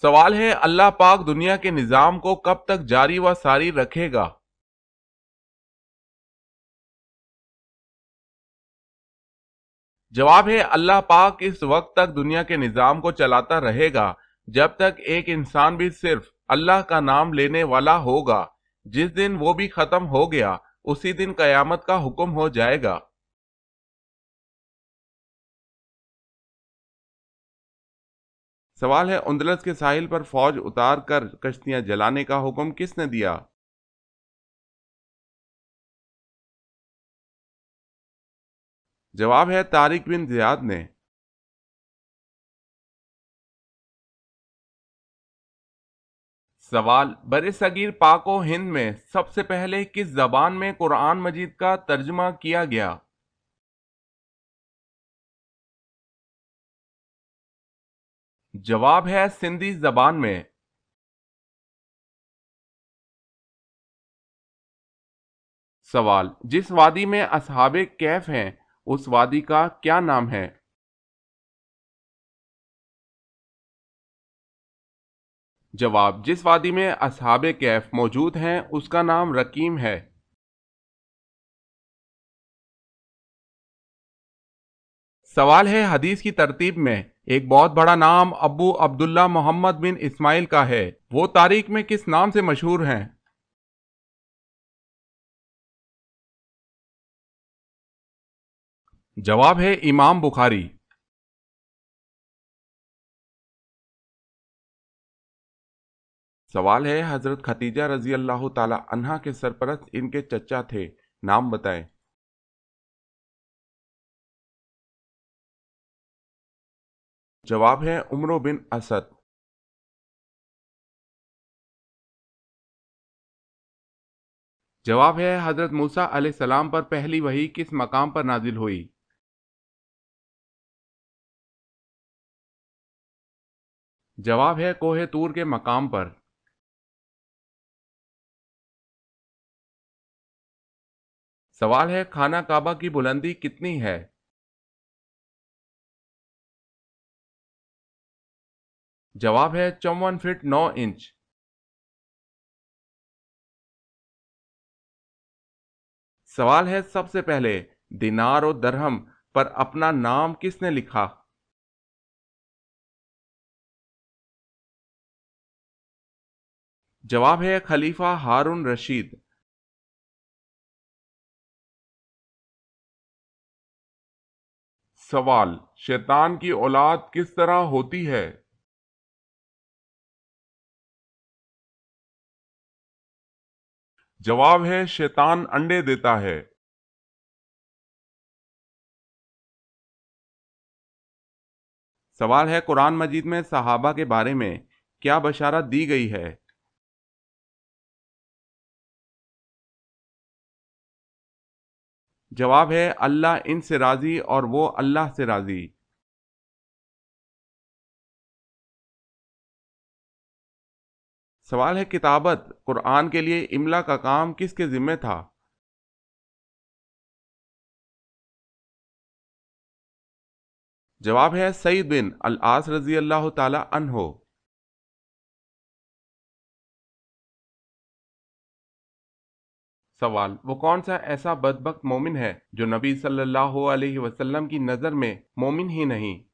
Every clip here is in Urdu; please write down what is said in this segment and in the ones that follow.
سوال ہے اللہ پاک دنیا کے نظام کو کب تک جاری و ساری رکھے گا؟ جواب ہے اللہ پاک اس وقت تک دنیا کے نظام کو چلاتا رہے گا جب تک ایک انسان بھی صرف اللہ کا نام لینے والا ہوگا۔ جس دن وہ بھی ختم ہو گیا اسی دن قیامت کا حکم ہو جائے گا۔ سوال ہے اندلس کے ساحل پر فوج اتار کر کشتیاں جلانے کا حکم کس نے دیا؟ جواب ہے طارق بن زیاد نے۔ سوال برصغیر پاک و ہند میں سب سے پہلے کس زبان میں قرآن مجید کا ترجمہ کیا گیا؟ جواب ہے سندھی زبان میں۔ سوال جس وادی میں اصحاب کہف ہیں اس وادی کا کیا نام ہے؟ جواب جس وادی میں اصحاب کہف موجود ہیں اس کا نام رقیم ہے۔ سوال ہے حدیث کی ترتیب میں ایک بہت بڑا نام ابو عبداللہ محمد بن اسماعیل کا ہے، وہ تاریخ میں کس نام سے مشہور ہیں؟ جواب ہے امام بخاری۔ سوال ہے حضرت خدیجہ رضی اللہ تعالی عنہا کے سرپرست ان کے چچا تھے، نام بتائیں۔ جواب ہے عمرو بن اسد۔ جواب ہے حضرت موسیٰ علیہ السلام پر پہلی وحی کس مقام پر نازل ہوئی؟ جواب ہے کوہ طور کے مقام پر۔ سوال ہے خانہ کعبہ کی بلندی کتنی ہے؟ جواب ہے 54 فٹ 9 انچ۔ سوال ہے سب سے پہلے دینار و درہم پر اپنا نام کس نے لکھا؟ جواب ہے خلیفہ ہارون رشید۔ سوال شیطان کی اولاد کس طرح ہوتی ہے؟ جواب ہے شیطان انڈے دیتا ہے۔ سوال ہے قرآن مجید میں صحابہ کے بارے میں کیا بشارت دی گئی ہے؟ جواب ہے اللہ ان سے راضی اور وہ اللہ سے راضی۔ سوال ہے کتابت قرآن کے لیے املا کا کام کس کے ذمہ تھا؟ جواب ہے سعید بن العاص رضی اللہ تعالی عنہ۔ سوال وہ کون سا ایسا بدبخت مومن ہے جو نبی صلی اللہ علیہ وسلم کی نظر میں مومن ہی نہیں؟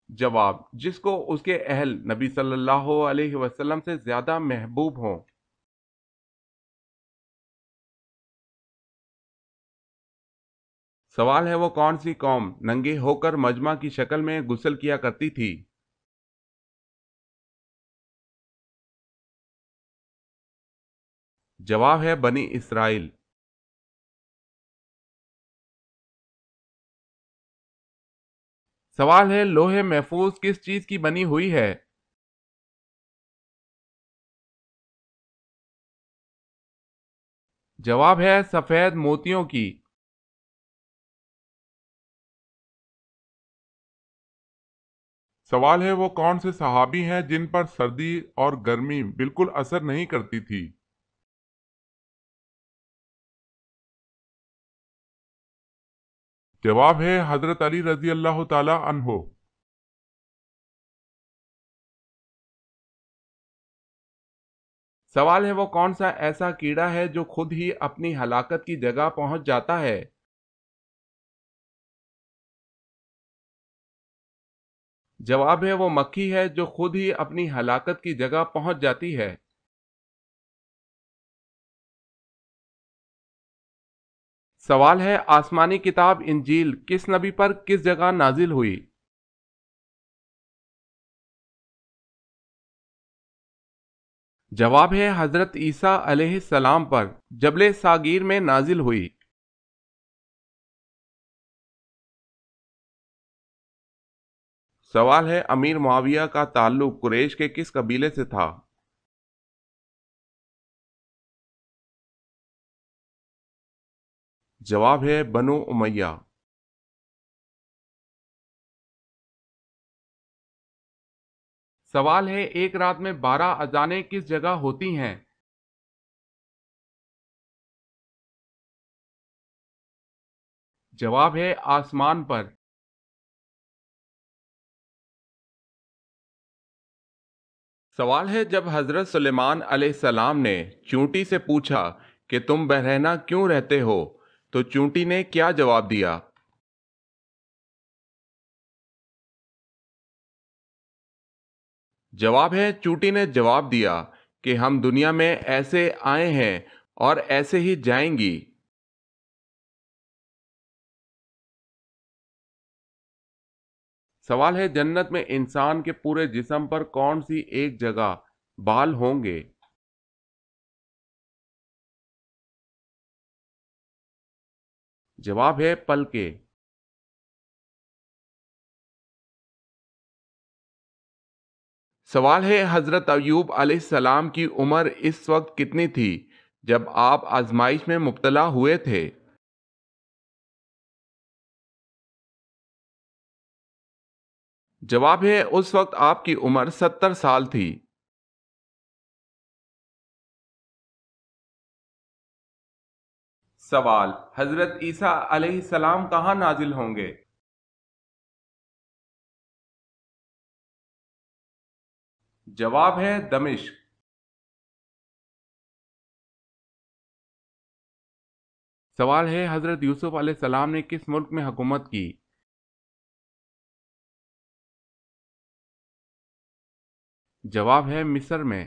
جواب جس کو اس کے اہل نبی صلی اللہ علیہ وسلم سے زیادہ محبوب ہوں۔ سوال ہے وہ کون سی قوم ننگے ہو کر مجمع کی شکل میں غسل کیا کرتی تھی؟ جواب ہے بنی اسرائیل۔ سوال ہے لوح محفوظ کس چیز کی بنی ہوئی ہے؟ جواب ہے سفید موتیوں کی۔ سوال ہے وہ کون سے صحابی ہیں جن پر سردی اور گرمی بالکل اثر نہیں کرتی تھی؟ جواب ہے حضرت علی رضی اللہ تعالی عنہ۔ سوال ہے وہ کون سا ایسا کیڑا ہے جو خود ہی اپنی ہلاکت کی جگہ پہنچ جاتا ہے؟ جواب ہے وہ مکھی ہے جو خود ہی اپنی ہلاکت کی جگہ پہنچ جاتی ہے۔ سوال ہے آسمانی کتاب انجیل کس نبی پر کس جگہ نازل ہوئی؟ جواب ہے حضرت عیسیٰ علیہ السلام پر جبل ساغیر میں نازل ہوئی۔ سوال ہے امیر معاویہ کا تعلق قریش کے کس قبیلے سے تھا؟ جواب ہے بنو امیہ۔ سوال ہے ایک رات میں 12 اذانیں کس جگہ ہوتی ہیں؟ جواب ہے آسمان پر۔ سوال ہے جب حضرت سلیمان علیہ السلام نے چونٹی سے پوچھا کہ تم برہنہ کیوں رہتے ہو تو چونٹی نے کیا جواب دیا؟ جواب ہے چونٹی نے جواب دیا کہ ہم دنیا میں ایسے آئے ہیں اور ایسے ہی جائیں گی۔ سوال ہے جنت میں انسان کے پورے جسم پر کون سی ایک جگہ بال ہوں گے؟ جواب ہے پلکیں۔ سوال ہے حضرت ایوب علیہ السلام کی عمر اس وقت کتنی تھی جب آپ آزمائش میں مبتلا ہوئے تھے؟ جواب ہے اس وقت آپ کی عمر 70 سال تھی۔ سوال حضرت عیسیٰ علیہ السلام کہاں نازل ہوں گے؟ جواب ہے دمشق۔ سوال ہے حضرت یوسف علیہ السلام نے کس ملک میں حکومت کی؟ جواب ہے مصر میں۔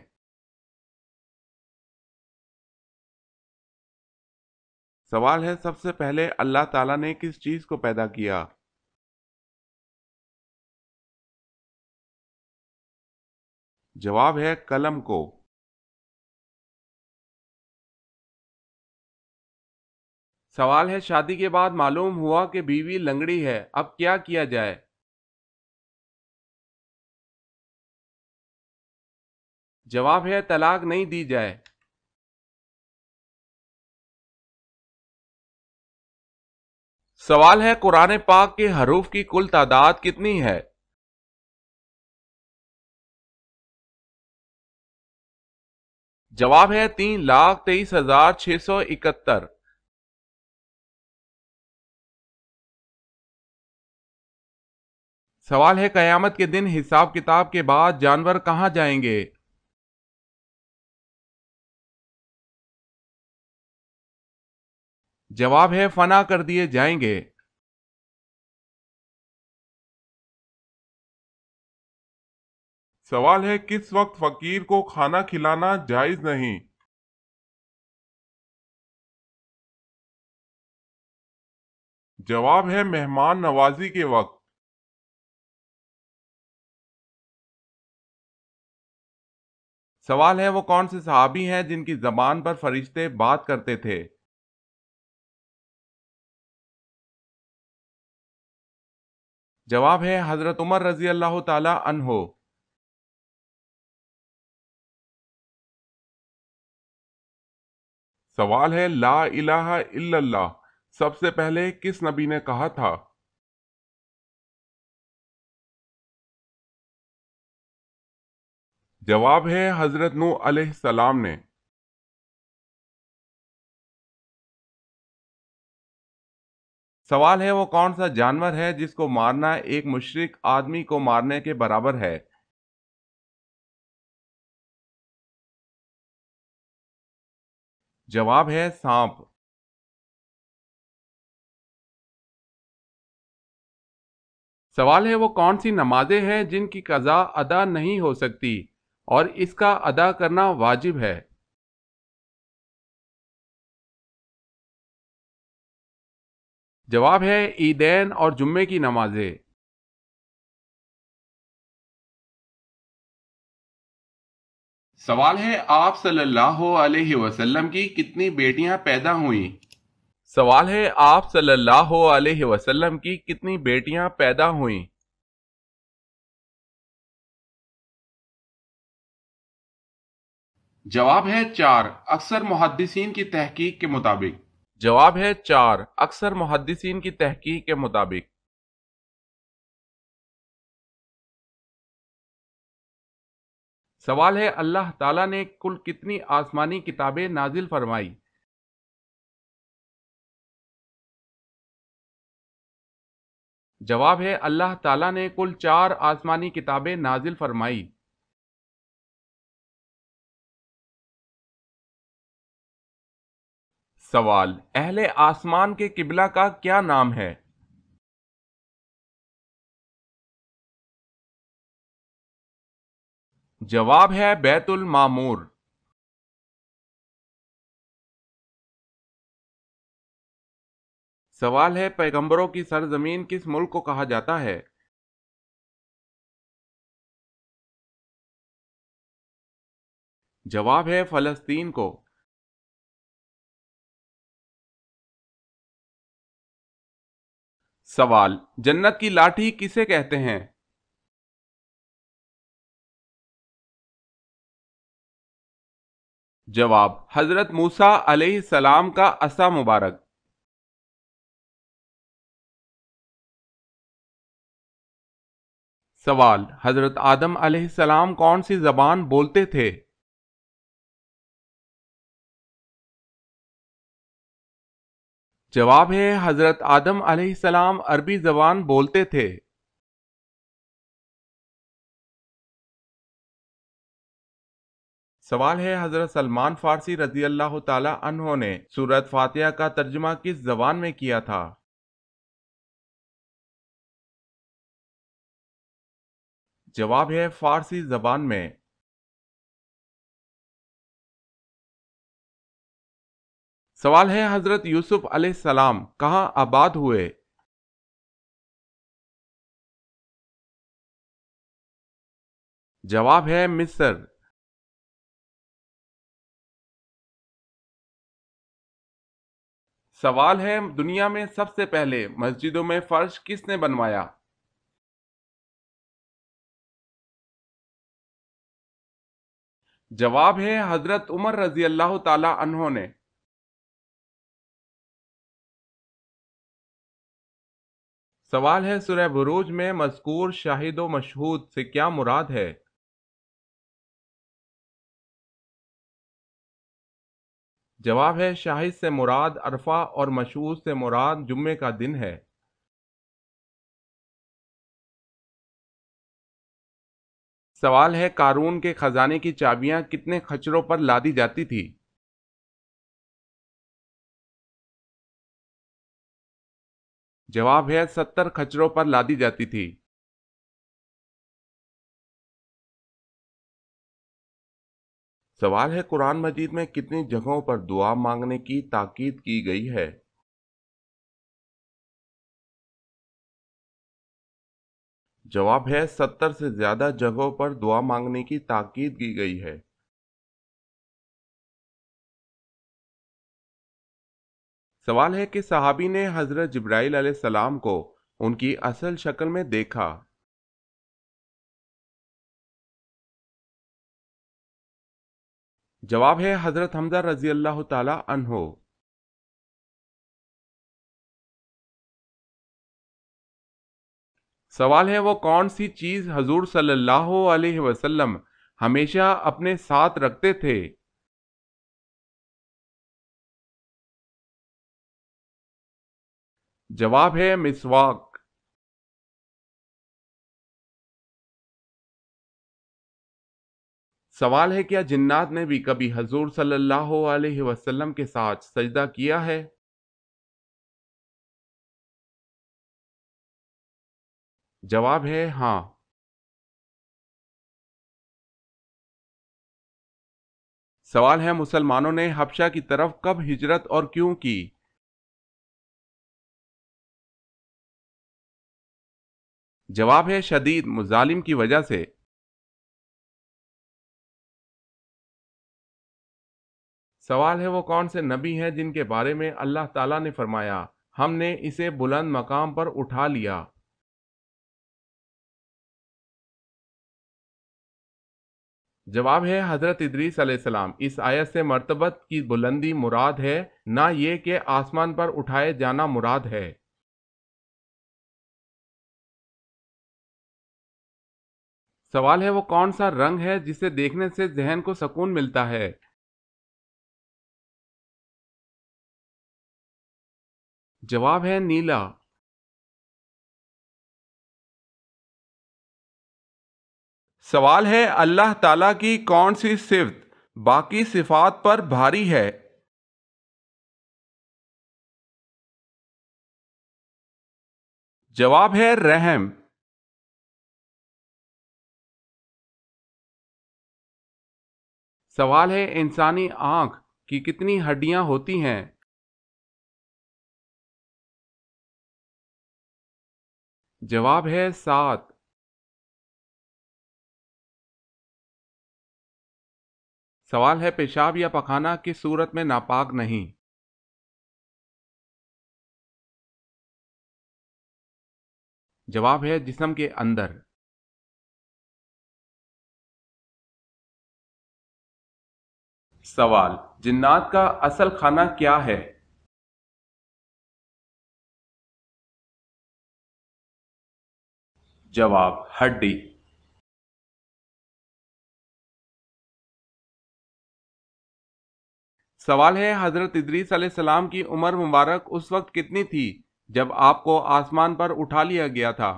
سوال ہے سب سے پہلے اللہ تعالیٰ نے کس چیز کو پیدا کیا؟ جواب ہے قلم کو۔ سوال ہے شادی کے بعد معلوم ہوا کہ بیوی لنگڑی ہے، اب کیا کیا جائے؟ جواب ہے طلاق نہیں دی جائے۔ سوال ہے قرآن پاک کے حروف کی کل تعداد کتنی ہے؟ جواب ہے 3,23,671۔ سوال ہے قیامت کے دن حساب کتاب کے بعد جانور کہاں جائیں گے؟ جواب ہے فنا کر دیے جائیں گے۔ سوال ہے کس وقت فقیر کو کھانا کھلانا جائز نہیں؟ جواب ہے مہمان نوازی کے وقت۔ سوال ہے وہ کون سے صحابی ہیں جن کی زبان پر فرشتے بات کرتے تھے؟ جواب ہے حضرت عمر رضی اللہ تعالی عنہ۔ سوال ہے لا الہ الا اللہ سب سے پہلے کس نبی نے کہا تھا؟ جواب ہے حضرت نوح علیہ السلام نے۔ سوال ہے وہ کون سا جانور ہے جس کو مارنا ایک مشرک آدمی کو مارنے کے برابر ہے؟ جواب ہے سانپ۔ سوال ہے وہ کون سی نمازیں ہیں جن کی قضا ادا نہیں ہو سکتی اور اس کا ادا کرنا واجب ہے؟ جواب ہے عیدین اور جمعے کی نمازیں۔ سوال ہے آپ صلی اللہ علیہ وسلم کی کتنی بیٹیاں پیدا ہوئیں؟ سوال ہے آپ صلی اللہ علیہ وسلم کی کتنی بیٹیاں پیدا ہوئیں؟ جواب ہے 4 اکثر محدثین کی تحقیق کے مطابق۔ جواب ہے 4 اکثر محدثین کی تحقیق کے مطابق۔ سوال ہے اللہ تعالیٰ نے کل کتنی آسمانی کتابیں نازل فرمائی؟ جواب ہے اللہ تعالیٰ نے کل 4 آسمانی کتابیں نازل فرمائی۔ سوال اہل آسمان کے قبلہ کا کیا نام ہے؟ جواب ہے بیت المعمور۔ سوال ہے پیغمبروں کی سرزمین کس ملک کو کہا جاتا ہے؟ جواب ہے فلسطین کو۔ سوال جنت کی لاٹھی کسے کہتے ہیں؟ جواب حضرت موسیٰ علیہ السلام کا عصا مبارک۔ سوال حضرت آدم علیہ السلام کون سی زبان بولتے تھے؟ جواب ہے حضرت آدم علیہ السلام عربی زبان بولتے تھے۔ سوال ہے حضرت سلمان فارسی رضی اللہ تعالی عنہ نے سورۃ فاتحہ کا ترجمہ کس زبان میں کیا تھا؟ جواب ہے فارسی زبان میں۔ سوال ہے حضرت یوسف علیہ السلام کہاں آباد ہوئے؟ جواب ہے مصر۔ سوال ہے دنیا میں سب سے پہلے مسجدوں میں فرش کس نے بنوایا؟ جواب ہے حضرت عمر رضی اللہ تعالی عنہ نے۔ سوال ہے سورہ بروج میں مذکور شاہد و مشہود سے کیا مراد ہے؟ جواب ہے شاہد سے مراد عرفہ اور مشہود سے مراد جمعے کا دن ہے۔ سوال ہے قارون کے خزانے کی چابیاں کتنے خچروں پر لادی جاتی تھی؟ جواب ہے 70 خچروں پر لادی جاتی تھی۔ سوال ہے قرآن مجید میں کتنی جگہوں پر دعا مانگنے کی تاکید کی گئی ہے؟ جواب ہے 70 سے زیادہ جگہوں پر دعا مانگنے کی تاکید کی گئی ہے۔ سوال ہے کہ صحابی نے حضرت جبرائیل علیہ السلام کو ان کی اصل شکل میں دیکھا؟ جواب ہے حضرت حمزہ رضی اللہ تعالی عنہ۔ سوال ہے وہ کون سی چیز حضور صلی اللہ علیہ وسلم ہمیشہ اپنے ساتھ رکھتے تھے؟ جواب ہے مسواک۔ سوال ہے کیا جنات نے بھی کبھی حضور صلی اللہ علیہ وسلم کے ساتھ سجدہ کیا ہے؟ جواب ہے ہاں۔ سوال ہے مسلمانوں نے حبشہ کی طرف کب ہجرت اور کیوں کی؟ جواب ہے شدید مظالم کی وجہ سے۔ سوال ہے وہ کون سے نبی ہیں جن کے بارے میں اللہ تعالیٰ نے فرمایا ہم نے اسے بلند مقام پر اٹھا لیا؟ جواب ہے حضرت ادریس علیہ السلام۔ اس آیت سے مرتبت کی بلندی مراد ہے، نہ یہ کہ آسمان پر اٹھائے جانا مراد ہے۔ سوال ہے وہ کون سا رنگ ہے جسے دیکھنے سے ذہن کو سکون ملتا ہے؟ جواب ہے نیلا۔ سوال ہے اللہ تعالیٰ کی کون سی صفت باقی صفات پر بھاری ہے؟ جواب ہے رحم۔ سوال ہے انسانی آنکھ کی کتنی ہڈیاں ہوتی ہیں؟ جواب ہے 7۔ سوال ہے پیشاب یا پخانہ کس صورت میں ناپاک نہیں؟ جواب ہے جسم کے اندر۔ سوال جنات کا اصل کھانا کیا ہے؟ جواب ہڈی۔ سوال ہے حضرت ادریس علیہ السلام کی عمر مبارک اس وقت کتنی تھی جب آپ کو آسمان پر اٹھا لیا گیا تھا؟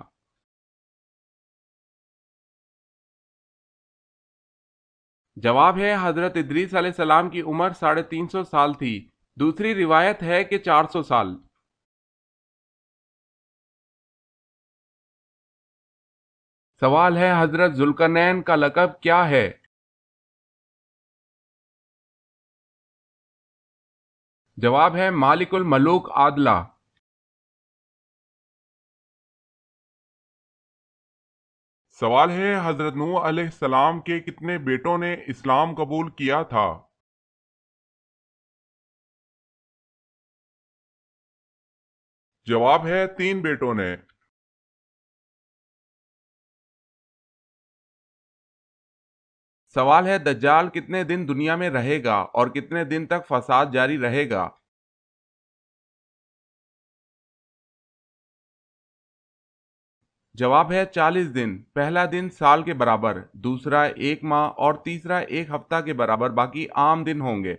جواب ہے حضرت ادریس علیہ السلام کی عمر 350 سال تھی، دوسری روایت ہے کہ 400 سال۔ سوال ہے حضرت ذوالقرنین کا لقب کیا ہے؟ جواب ہے مالک الملوک عادلہ۔ سوال ہے حضرت نوح علیہ السلام کے کتنے بیٹوں نے اسلام قبول کیا تھا؟ جواب ہے 3 بیٹوں نے۔ سوال ہے دجال کتنے دن دنیا میں رہے گا اور کتنے دن تک فساد جاری رہے گا؟ جواب ہے 40 دن، پہلا دن سال کے برابر، دوسرا 1 ماہ اور تیسرا 1 ہفتہ کے برابر، باقی عام دن ہوں گے۔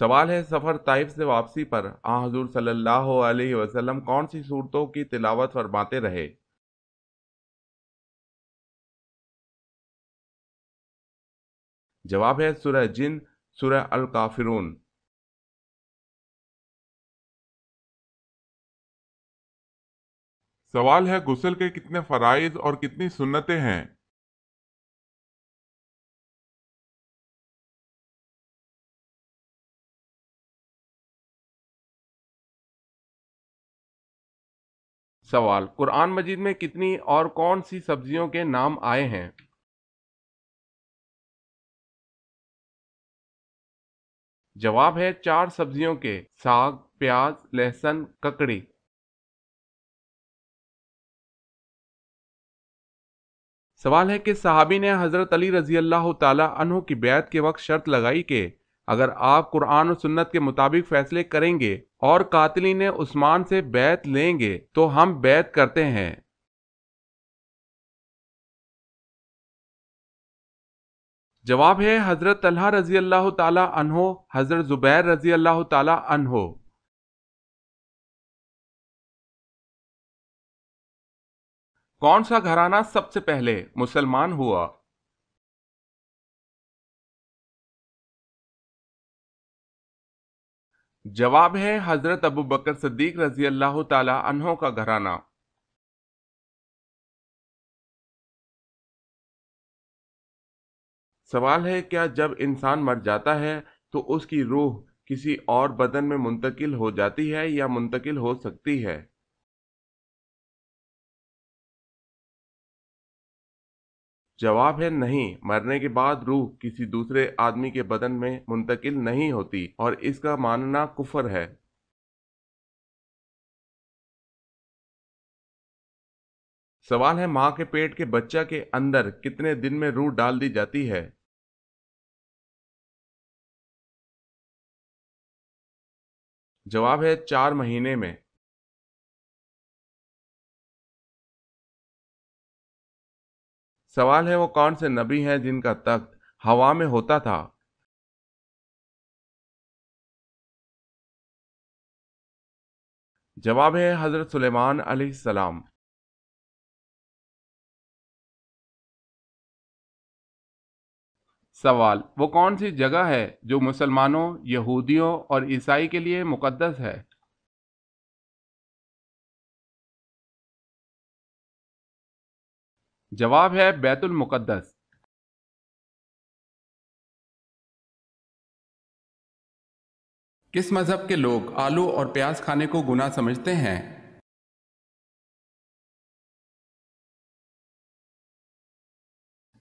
سوال ہے سفر طائف سے واپسی پر حضور صلی اللہ علیہ وسلم کون سی صورتوں کی تلاوت فرماتے رہے؟ جواب ہے سورہ جن، سورہ الکافرون۔ سوال ہے غسل کے کتنے فرائض اور کتنی سنتیں ہیں؟ سوال قرآن مجید میں کتنی اور کون سی سبزیوں کے نام آئے ہیں؟ جواب ہے 4 سبزیوں کے، ساگ، پیاز، لہسن، ککڑی۔ سوال ہے کہ صحابی نے حضرت علی رضی اللہ تعالی عنہ کی بیعت کے وقت شرط لگائی کہ اگر آپ قرآن و سنت کے مطابق فیصلے کریں گے اور قاتلین عثمان سے بیعت لیں گے تو ہم بیعت کرتے ہیں۔ جواب ہے حضرت طلحہ رضی اللہ تعالی عنہ، حضرت زبیر رضی اللہ تعالی عنہ۔ کون سا گھرانہ سب سے پہلے مسلمان ہوا؟ جواب ہے حضرت ابو بکر صدیق رضی اللہ تعالی عنہ کا گھرانہ۔ سوال ہے کیا جب انسان مر جاتا ہے تو اس کی روح کسی اور بدن میں منتقل ہو جاتی ہے یا منتقل ہو سکتی ہے؟ جواب ہے نہیں، مرنے کے بعد روح کسی دوسرے آدمی کے بدن میں منتقل نہیں ہوتی اور اس کا ماننا کفر ہے۔ سوال ہے ماں کے پیٹ کے بچہ کے اندر کتنے دن میں روح ڈال دی جاتی ہے؟ جواب ہے 4 مہینے میں۔ سوال ہے وہ کون سے نبی ہیں جن کا تخت ہوا میں ہوتا تھا؟ جواب ہے حضرت سلیمان علیہ السلام۔ سوال وہ کون سی جگہ ہے جو مسلمانوں، یہودیوں اور عیسائی کے لیے مقدس ہے؟ جواب ہے بیت المقدس۔ کس مذہب کے لوگ آلو اور پیاز کھانے کو گناہ سمجھتے ہیں؟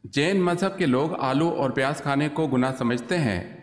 جین مذہب کے لوگ آلو اور پیاز کھانے کو گناہ سمجھتے ہیں۔